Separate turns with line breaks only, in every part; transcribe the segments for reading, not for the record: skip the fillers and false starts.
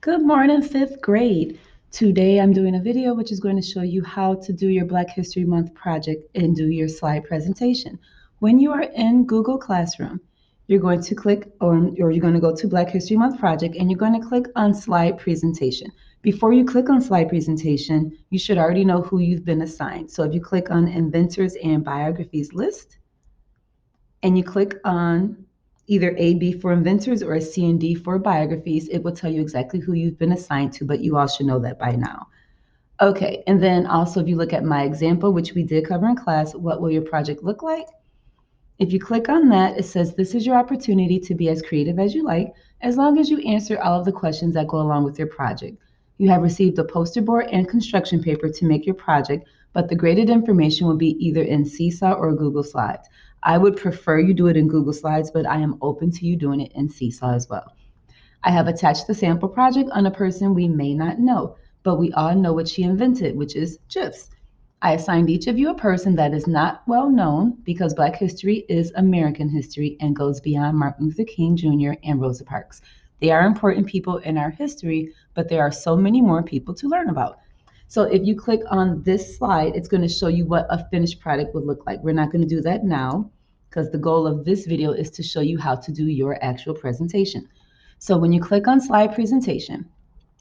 Good morning, fifth grade. Today I'm doing a video which is going to show you how to do your Black History Month project and do your slide presentation. When you are in Google Classroom, you're going to click on, or you're going to go to Black History Month project and you're going to click on slide presentation. Before you click on slide presentation, you should already know who you've been assigned. So if you click on inventors and biographies list, and you click on either A, B for inventors or C and D for biographies, it will tell you exactly who you've been assigned to, but you all should know that by now. Okay, and then also if you look at my example, which we did cover in class, what will your project look like? If you click on that, it says this is your opportunity to be as creative as you like, as long as you answer all of the questions that go along with your project. You have received a poster board and construction paper to make your project, but the graded information will be either in Seesaw or Google Slides. I would prefer you do it in Google Slides, but I am open to you doing it in Seesaw as well. I have attached the sample project on a person we may not know, but we all know what she invented, which is GIFs. I assigned each of you a person that is not well known because Black history is American history and goes beyond Martin Luther King Jr. and Rosa Parks. They are important people in our history, but there are so many more people to learn about. So if you click on this slide, it's going to show you what a finished product would look like. We're not going to do that now because the goal of this video is to show you how to do your actual presentation. So when you click on slide presentation,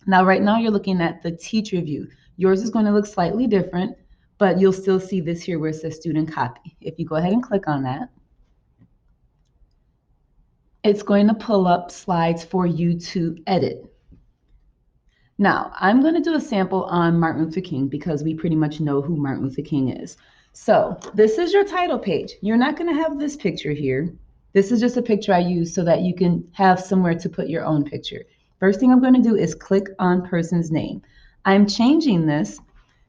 now right now you're looking at the teacher view. Yours is going to look slightly different, but you'll still see this here where it says student copy. If you go ahead and click on that, it's going to pull up slides for you to edit. Now, I'm going to do a sample on Martin Luther King because we pretty much know who Martin Luther King is. So this is your title page. You're not going to have this picture here. This is just a picture I use so that you can have somewhere to put your own picture. First thing I'm going to do is click on person's name. I'm changing this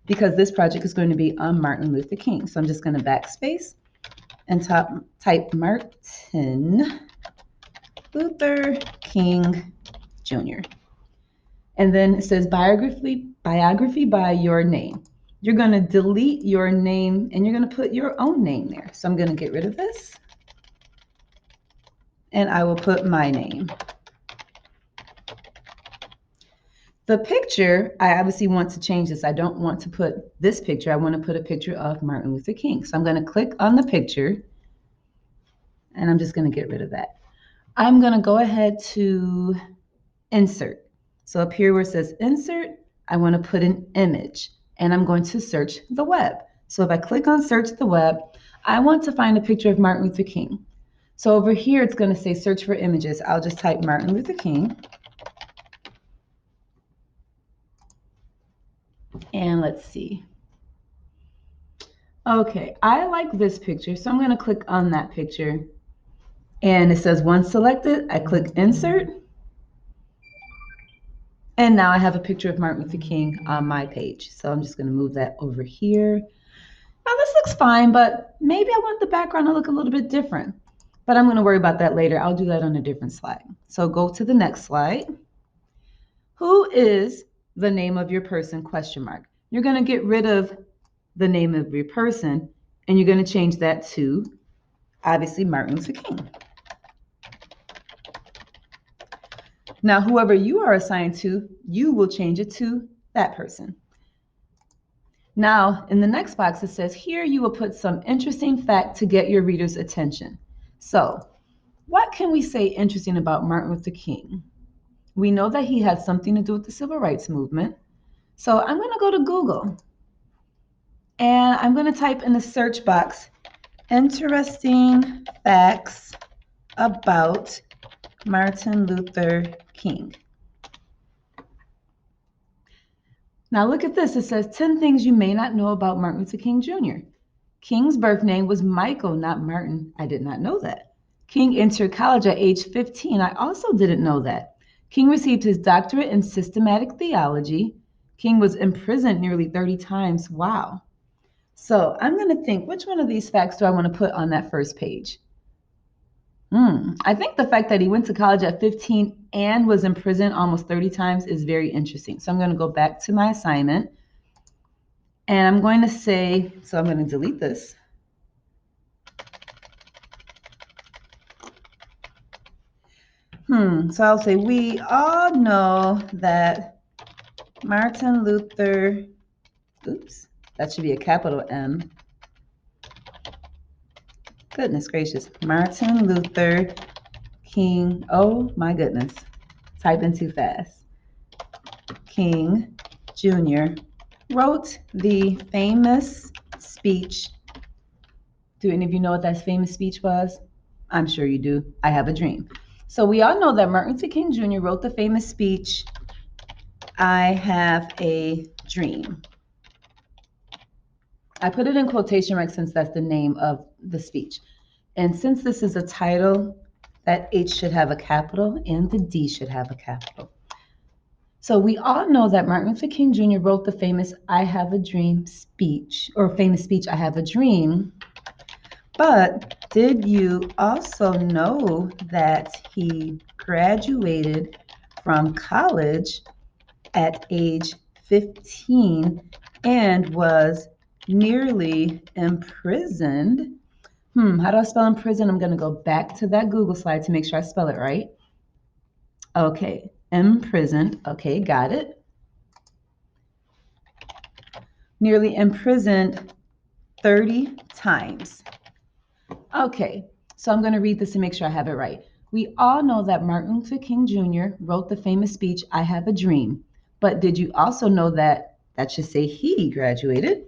because this project is going to be on Martin Luther King. So I'm just going to backspace and type Martin Luther King Jr. And then it says biography by your name. You're going to delete your name and you're going to put your own name there. So I'm going to get rid of this and I will put my name. The picture, I obviously want to change this. I don't want to put this picture. I want to put a picture of Martin Luther King. So I'm going to click on the picture and I'm just going to get rid of that. I'm going to go ahead to insert. So up here where it says insert, I want to put an image and I'm going to search the web. So if I click on search the web, I want to find a picture of Martin Luther King. So over here, it's going to say search for images. I'll just type Martin Luther King. And let's see. Okay, I like this picture, so I'm going to click on that picture. And it says once selected, I click insert. And now I have a picture of Martin Luther King on my page. So I'm just going to move that over here. Now this looks fine, but maybe I want the background to look a little bit different. But I'm going to worry about that later. I'll do that on a different slide. So go to the next slide. Who is the name of your person, question mark. You're going to get rid of the name of your person, and you're going to change that to, obviously, Martin Luther King. Now, whoever you are assigned to, you will change it to that person. Now, in the next box, it says here you will put some interesting fact to get your reader's attention. So, what can we say interesting about Martin Luther King? We know that he had something to do with the civil rights movement. So I'm going to go to Google and I'm going to type in the search box, interesting facts about Martin Luther King. Now look at this. It says 10 things you may not know about Martin Luther King Jr. King's birth name was Michael, not Martin. I did not know that. King entered college at age 15. I also didn't know that. King received his doctorate in systematic theology. King was imprisoned nearly 30 times. Wow. So I'm going to think, which one of these facts do I want to put on that first page? I think the fact that he went to college at 15 and was in prison almost 30 times is very interesting. So I'm going to go back to my assignment and I'm going to say, so I'm going to delete this. So I'll say, we all know that Martin Luther, oops, that should be a capital M. Goodness gracious. Martin Luther King, oh my goodness. Typing too fast. King Jr. wrote the famous speech. Do any of you know what that famous speech was? I'm sure you do. I have a dream. So we all know that Martin Luther King Jr. wrote the famous speech, I have a dream. I put it in quotation marks since that's the name of the speech. And since this is a title, that H should have a capital and the D should have a capital. So we all know that Martin Luther King Jr. wrote the famous I Have a Dream speech, or famous speech, I Have a Dream. But did you also know that he graduated from college at age 15 and was nearly imprisoned? How do I spell imprison? I'm going to go back to that Google slide to make sure I spell it right. Okay, imprisoned. Okay, got it. Nearly imprisoned 30 times. Okay, so I'm going to read this to make sure I have it right. We all know that Martin Luther King Jr. wrote the famous speech, I Have a Dream. But did you also know that should say he graduated?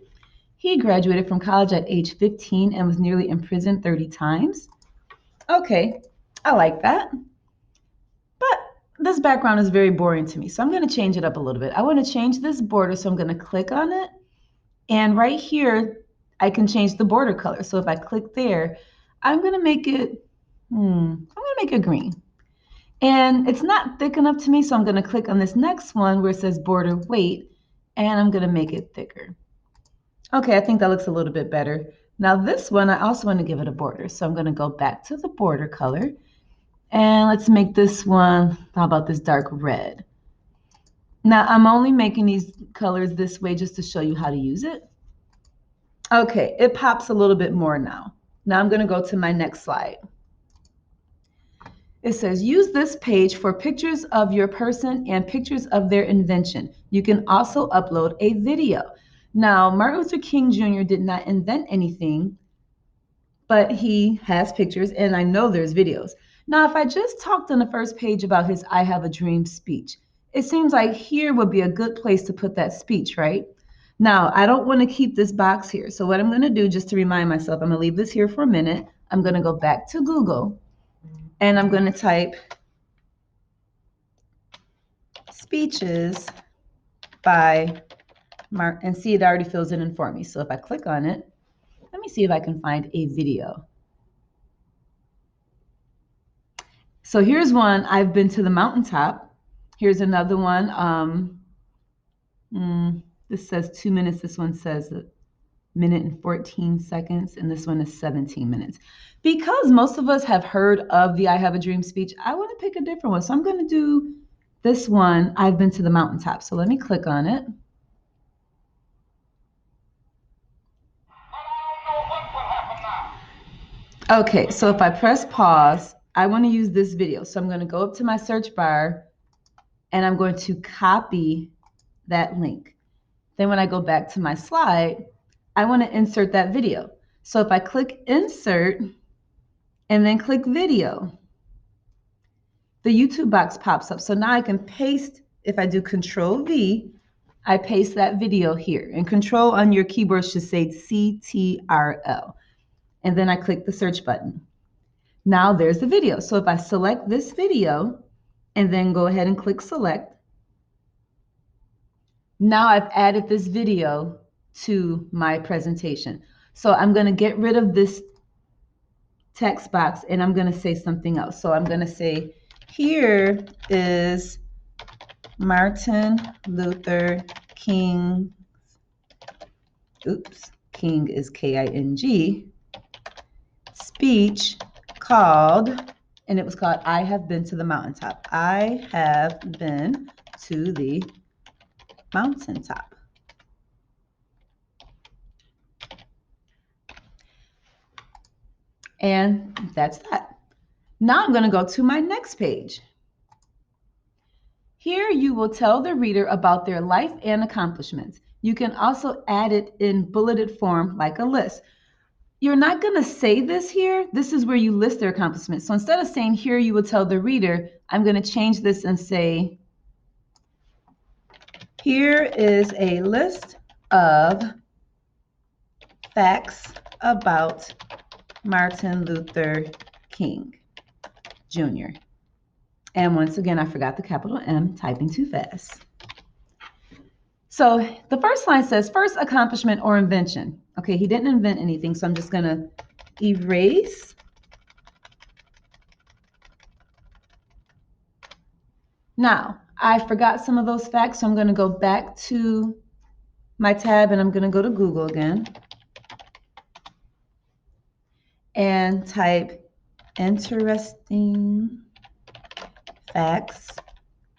He graduated from college at age 15 and was nearly imprisoned 30 times. Okay, I like that. But this background is very boring to me, so I'm going to change it up a little bit. I want to change this border, so I'm going to click on it. And right here, I can change the border color. So if I click there, I'm going to make it, I'm going to make it green. And it's not thick enough to me, so I'm going to click on this next one where it says border weight, and I'm going to make it thicker. Okay, I think that looks a little bit better. Now this one, I also want to give it a border. So I'm going to go back to the border color. And let's make this one, how about this dark red? Now I'm only making these colors this way just to show you how to use it. Okay, it pops a little bit more now. Now I'm going to go to my next slide. It says, use this page for pictures of your person and pictures of their invention. You can also upload a video. Now, Martin Luther King Jr. did not invent anything, but he has pictures, and I know there's videos. Now, if I just talked on the first page about his I Have a Dream speech, it seems like here would be a good place to put that speech, right? Now, I don't want to keep this box here. So what I'm going to do, just to remind myself, I'm going to leave this here for a minute. I'm going to go back to Google, and I'm going to type speeches by Mark, and see, it already fills it in for me. So if I click on it, let me see if I can find a video. So here's one, I've been to the mountaintop. Here's another one. This says 2 minutes. This one says a minute and 14 seconds. And this one is 17 minutes. Because most of us have heard of the I Have a Dream speech, I want to pick a different one. So I'm going to do this one, I've been to the mountaintop. So let me click on it. Okay, so if I press pause, I want to use this video. So I'm going to go up to my search bar and I'm going to copy that link. Then when I go back to my slide, I want to insert that video. So if I click insert and then click video, the YouTube box pops up. So now I can paste, if I do Control V, I paste that video here. And Control on your keyboard should say CTRL. And then I click the search button. Now there's the video. So if I select this video and then go ahead and click select, now I've added this video to my presentation. So I'm going to get rid of this text box and I'm going to say something else. So I'm going to say, here is Martin Luther King, King is K-I-N-G, speech called, and it was called I Have Been to the Mountaintop. I have been to the mountaintop. And that's that. Now I'm going to go to my next page. Here you will tell the reader about their life and accomplishments. You can also add it in bulleted form like a list. You're not going to say this here. This is where you list their accomplishments. So instead of saying here you will tell the reader, I'm going to change this and say, here is a list of facts about Martin Luther King Jr. And once again, I forgot the capital M, typing too fast. So the first line says, first accomplishment or invention. Okay, he didn't invent anything, so I'm just going to erase. Now, I forgot some of those facts, so I'm going to go back to my tab and I'm going to go to Google again and type interesting facts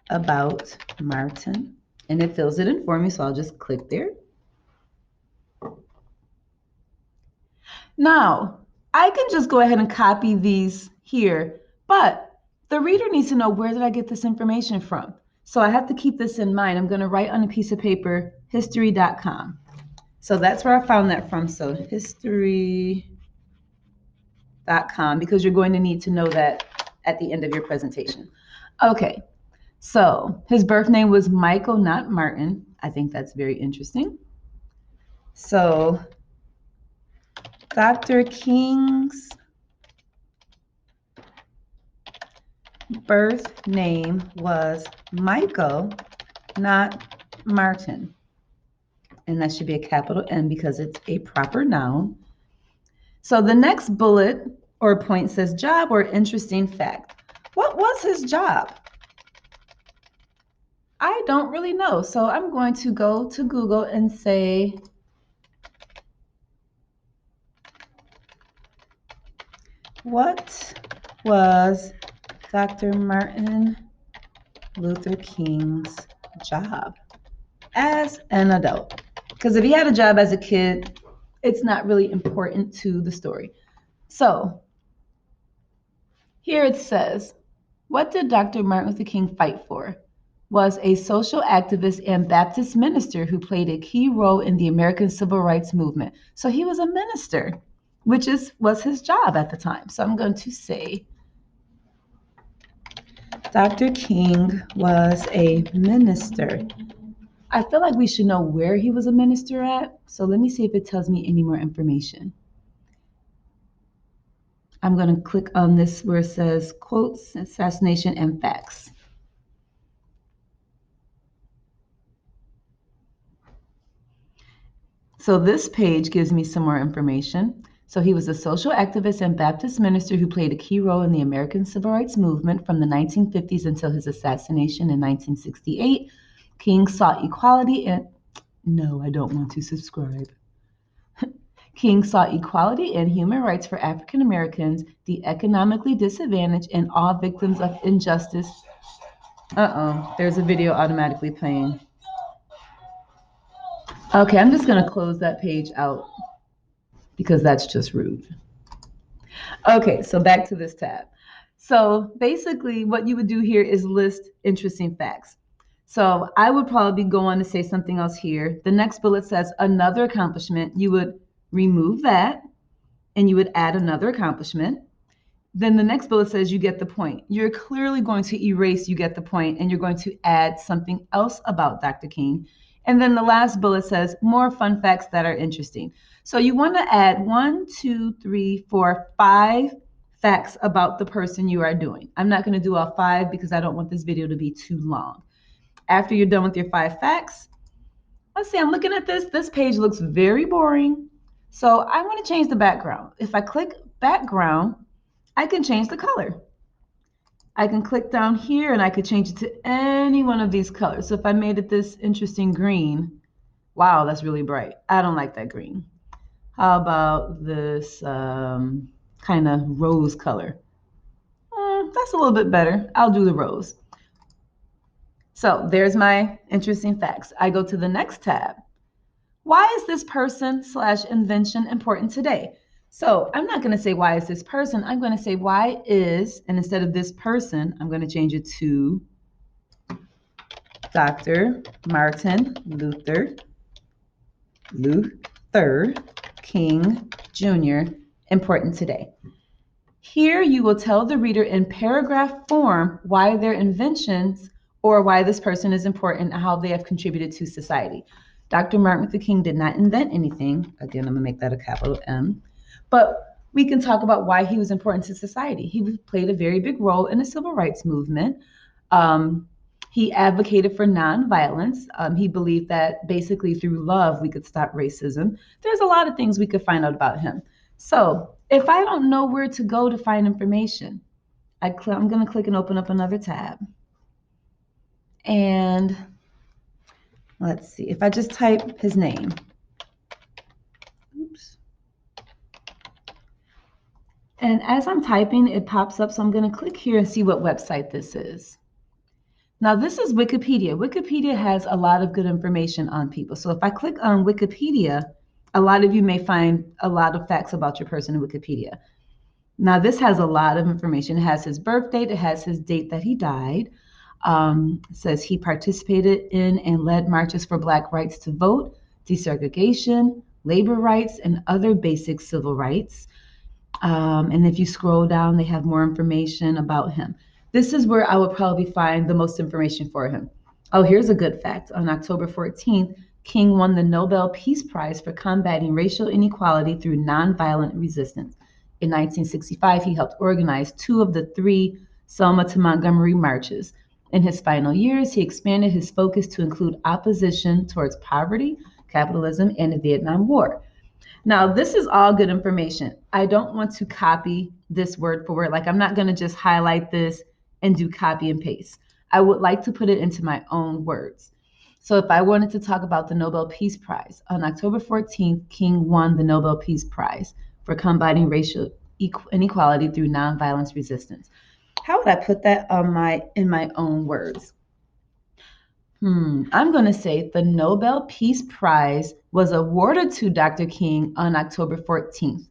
about Martin. And it fills it in for me, so I'll just click there. Now, I can just go ahead and copy these here, but the reader needs to know, where did I get this information from? So I have to keep this in mind. I'm going to write on a piece of paper, history.com. So that's where I found that from. So history.com, because you're going to need to know that at the end of your presentation. Okay, so his birth name was Michael, not Martin. I think that's very interesting. So Dr. King's birth name was Michael, not Martin. And that should be a capital N because it's a proper noun. So the next bullet or point says job or interesting fact. What was his job? I don't really know. So I'm going to go to Google and say, what was Dr. Martin Luther King's job as an adult? Because if he had a job as a kid, it's not really important to the story. So here it says, what did Dr. Martin Luther King fight for? Was a social activist and Baptist minister who played a key role in the American Civil Rights Movement. So he was a minister, which was his job at the time. So I'm going to say Dr. King was a minister. I feel like we should know where he was a minister at. So let me see if it tells me any more information. I'm going to click on this where it says quotes, assassination, and facts. So this page gives me some more information. So he was a social activist and Baptist minister who played a key role in the American Civil Rights Movement from the 1950s until his assassination in 1968. King sought equality and... No, I don't want to subscribe. King sought equality and human rights for African Americans, the economically disadvantaged, and all victims of injustice. There's a video automatically playing. Okay, I'm just going to close that page out because that's just rude. Okay, so back to this tab. So basically what you would do here is list interesting facts. So I would probably go on to say something else here. The next bullet says another accomplishment. You would remove that and you would add another accomplishment. Then the next bullet says you get the point. You're clearly going to erase you get the point and you're going to add something else about Dr. King. And then the last bullet says more fun facts that are interesting. So you want to add 1, 2, 3, 4, 5 facts about the person you are doing. I'm not going to do all 5 because I don't want this video to be too long. After you're done with your 5 facts, let's see, I'm looking at this. This page looks very boring. So I want to change the background. If I click background, I can change the color. I can click down here and I could change it to any one of these colors. So if I made it this interesting green, wow, that's really bright. I don't like that green. How about this kind of rose color? That's a little bit better. I'll do the rose. So there's my interesting facts. I go to the next tab. Why is this person / invention important today? So I'm not going to say why is this person. I'm going to say why is, and instead of this person, I'm going to change it to Dr. Martin Luther King Jr. important today. Here you will tell the reader in paragraph form why their inventions or why this person is important and how they have contributed to society. Dr. Martin Luther King did not invent anything. Again, I'm going to make that a capital M. But we can talk about why he was important to society. He played a very big role in the civil rights movement. He advocated for nonviolence. He believed that basically through love we could stop racism. There's a lot of things we could find out about him. So if I don't know where to go to find information, I'm going to click and open up another tab. And let's see, if I just type his name. Oops. And as I'm typing, it pops up. So I'm going to click here and see what website this is. Now, this is Wikipedia. Wikipedia has a lot of good information on people. So if I click on Wikipedia, a lot of you may find a lot of facts about your person in Wikipedia. Now, this has a lot of information. It has his birth date. It has his date that he died. It says he participated in and led marches for Black rights to vote, desegregation, labor rights, and other basic civil rights. And if you scroll down, they have more information about him. This is where I would probably find the most information for him. Oh, here's a good fact. On October 14th, King won the Nobel Peace Prize for combating racial inequality through nonviolent resistance. In 1965, he helped organize 2 of the 3 Selma to Montgomery marches. In his final years, he expanded his focus to include opposition towards poverty, capitalism, and the Vietnam War. Now, this is all good information. I don't want to copy this word for word. Like, I'm not going to just highlight this and do copy and paste. I would like to put it into my own words. So if I wanted to talk about the Nobel Peace Prize, on October 14th, King won the Nobel Peace Prize for combating racial inequality through nonviolence resistance. How would I put that in my own words? I'm going to say the Nobel Peace Prize was awarded to Dr. King on October 14th.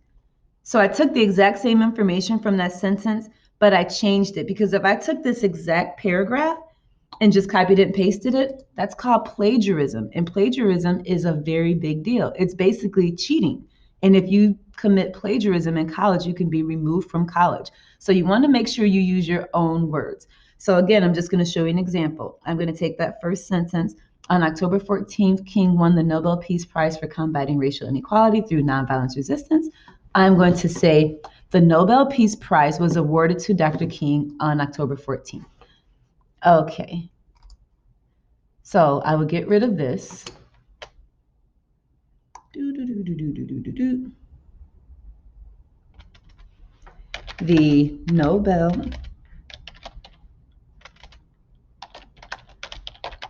So I took the exact same information from that sentence, but I changed it because if I took this exact paragraph and just copied it and pasted it, that's called plagiarism. And plagiarism is a very big deal. It's basically cheating. And if you commit plagiarism in college, you can be removed from college. So you want to make sure you use your own words. So again, I'm just going to show you an example. I'm going to take that first sentence. On October 14th, King won the Nobel Peace Prize for combating racial inequality through nonviolence resistance. I'm going to say the Nobel Peace Prize was awarded to Dr. King on October 14th. Okay. So I will get rid of this. The Nobel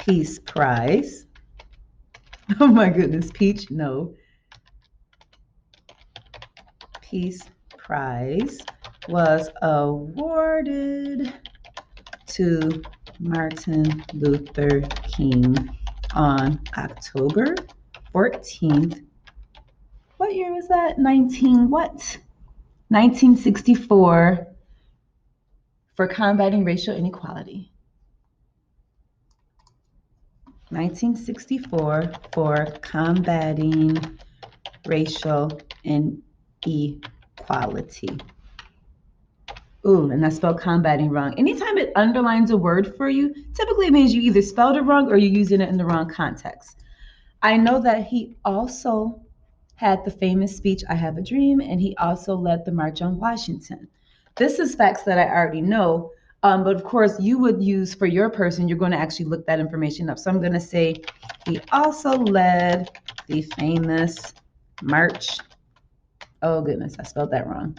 Peace Prize. Oh my goodness, Peach, no. Peace Prize was awarded to Martin Luther King on October 14th. What year was that? 1964 for combating racial inequality. 1964 for combating racial inequality. Ooh, and I spelled combating wrong. Anytime it underlines a word for you, typically it means you either spelled it wrong or you're using it in the wrong context. I know that he also had the famous speech, I Have a Dream, and he also led the March on Washington. This is facts that I already know, but of course you would use for your person, you're going to actually look that information up. So I'm going to say he also led the famous March, oh goodness, I spelled that wrong,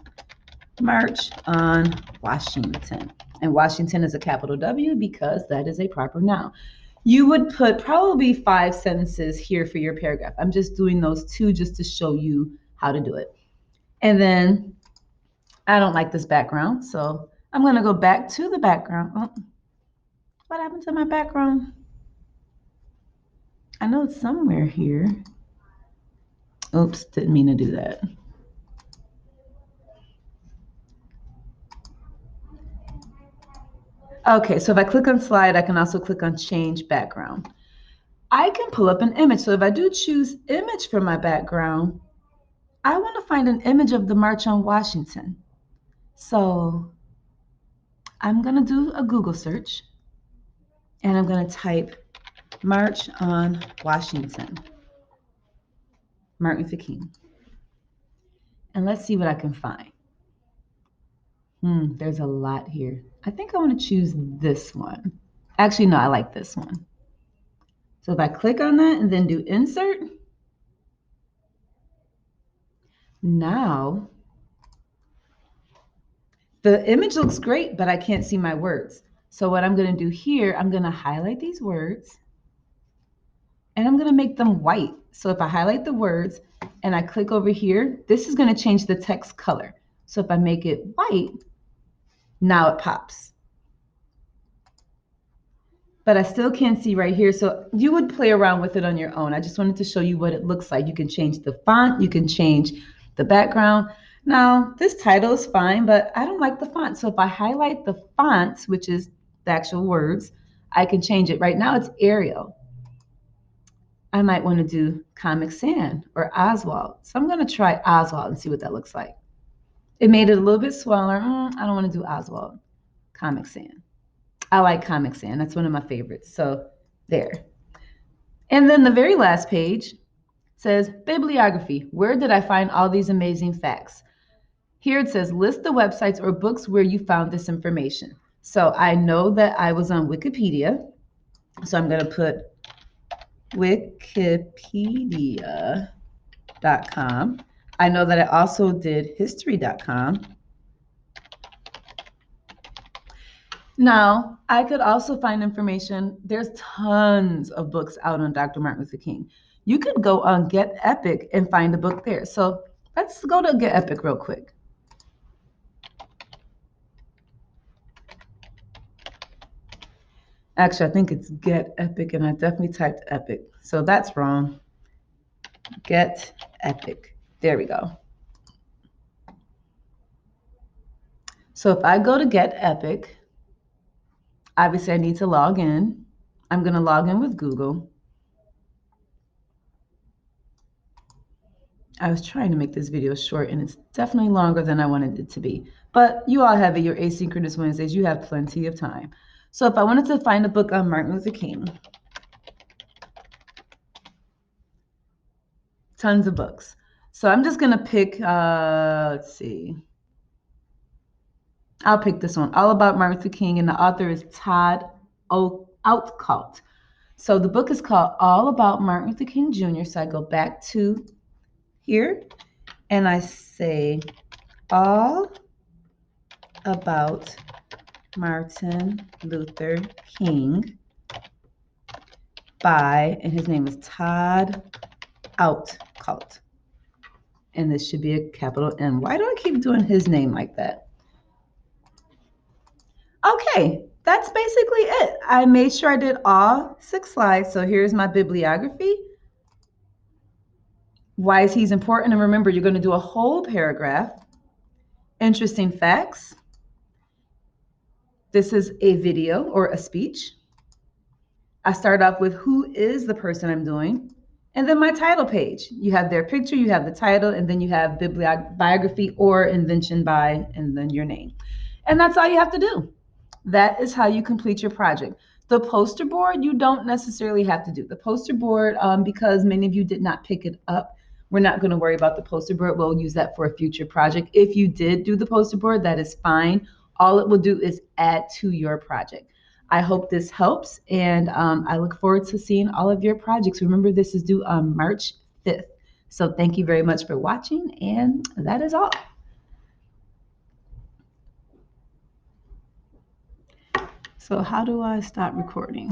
March on Washington. And Washington is a capital W because that is a proper noun. You would put probably 5 sentences here for your paragraph. I'm just doing those 2 just to show you how to do it. And then I don't like this background, so I'm going to go back to the background. Oh, what happened to my background? I know it's somewhere here. Oops, didn't mean to do that. Okay, so if I click on slide, I can also click on change background. I can pull up an image. So if I do choose image for my background, I want to find an image of the March on Washington. So I'm going to do a Google search and I'm going to type March on Washington, Martin Luther King. And let's see what I can find. There's a lot here. I think I want to choose this one. Actually, no, I like this one. So if I click on that and then do insert, now the image looks great, but I can't see my words. So what I'm going to do here, I'm going to highlight these words and I'm going to make them white. So if I highlight the words and I click over here, this is going to change the text color. So if I make it white, now it pops. But I still can't see right here. So you would play around with it on your own. I just wanted to show you what it looks like. You can change the font, you can change the background. Now, this title is fine, but I don't like the font. So if I highlight the font, which is the actual words, I can change it. Right now it's Arial. I might want to do Comic Sans or Oswald. So I'm going to try Oswald and see what that looks like. It made it a little bit smaller. I don't want to do Oswald. Comic Sans. I like Comic Sans. That's one of my favorites. So there. And then the very last page says bibliography. Where did I find all these amazing facts? Here it says list the websites or books where you found this information. So I know that I was on Wikipedia. So I'm going to put wikipedia.com. I know that I also did history.com. Now, I could also find information. There's tons of books out on Dr. Martin Luther King. You could go on Get Epic and find a book there. So let's go to Get Epic real quick. Actually, I think it's Get Epic, and I definitely typed Epic. So that's wrong. Get Epic. There we go. So if I go to Get Epic, obviously I need to log in. I'm going to log in with Google. I was trying to make this video short, and it's definitely longer than I wanted it to be. But you all have it, your asynchronous Wednesdays. You have plenty of time. So if I wanted to find a book on Martin Luther King, tons of books. So I'm just going to pick, let's see. I'll pick this one, All About Martin Luther King, and the author is Todd Outcalt. So the book is called All About Martin Luther King Jr. So I go back to here, and I say All About Martin Luther King by, and his name is Todd Outcalt. And this should be a capital M. Why do I keep doing his name like that? Okay, that's basically it. I made sure I did all 6 slides. So here's my bibliography. Why is he important? And remember, you're going to do a whole paragraph. Interesting facts. This is a video or a speech. I start off with who is the person I'm doing, and then my title page. You have their picture, you have the title, and then you have bibliography or invention by, and then your name. And that's all you have to do. That is how you complete your project. The poster board, you don't necessarily have to do. The poster board, because many of you did not pick it up, we're not going to worry about the poster board. We'll use that for a future project. If you did do the poster board, that is fine. All it will do is add to your project. I hope this helps, and I look forward to seeing all of your projects. Remember, this is due on March 5th. So thank you very much for watching, and that is all. So how do I stop recording?